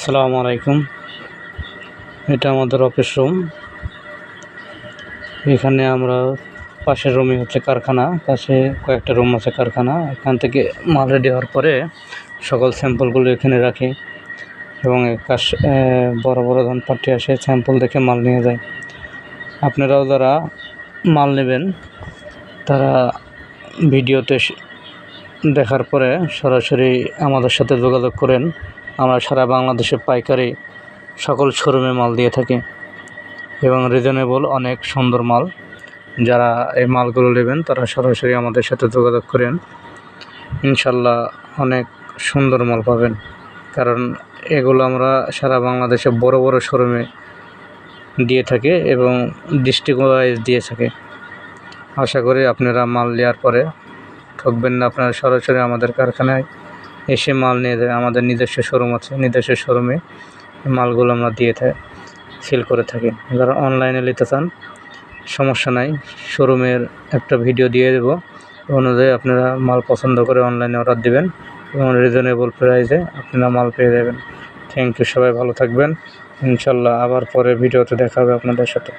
আসসালামু আলাইকুম। এটা আমাদের অফিস রুম। এখানে আমরা পাশের রুমই হচ্ছে কারখানা, পাশে কয়েকটা রুম আছে কারখানা। এখান থেকে মাল রেডি হওয়ার পরে সকল স্যাম্পলগুলো এখানে রাখি এবং বড় বড় ধান পার্টি আসে স্যাম্পল দেখে মাল নিয়ে যায়। আপনারাও যারা মাল নেবেন তারা ভিডিওতে দেখার পরে সরাসরি আমাদের সাথে যোগাযোগ করেন। আমরা সারা বাংলাদেশে পাইকারি সকল শোরুমে মাল দিয়ে থাকি এবং রিজনেবল অনেক সুন্দর মাল। যারা এই মালগুলো নেবেন তারা সরাসরি আমাদের সাথে যোগাযোগ করেন, ইনশাল্লাহ অনেক সুন্দর মাল পাবেন। কারণ এগুলো আমরা সারা বাংলাদেশে বড় বড় শোরুমে দিয়ে থাকি এবং ডিস্ট্রিক্ট ওয়াইজ দিয়ে থাকি। আশা করি আপনারা মাল নেওয়ার পরে ঠকবেন না। আপনারা সরাসরি আমাদের কারখানায় এসে মাল নিয়ে যাবেন। আমাদের নিজস্ব শোরুম আছে, নিজস্ব শোরুমে মালগুলো আমরা সেল করে থাকি। যারা অনলাইনে নিতে চান সমস্যা নাই, শোরুমের একটা ভিডিও দিয়ে দেব, অনুযায়ী আপনারা মাল পছন্দ করে অনলাইনে অর্ডার দিবেন এবং রিজনেবল প্রাইসে আপনারা মাল পেয়ে যাবেন। থ্যাংক ইউ, সবাই ভালো থাকবেন। ইনশাল্লাহ আবার পরে ভিডিওতে দেখা হবে আপনাদের সাথে।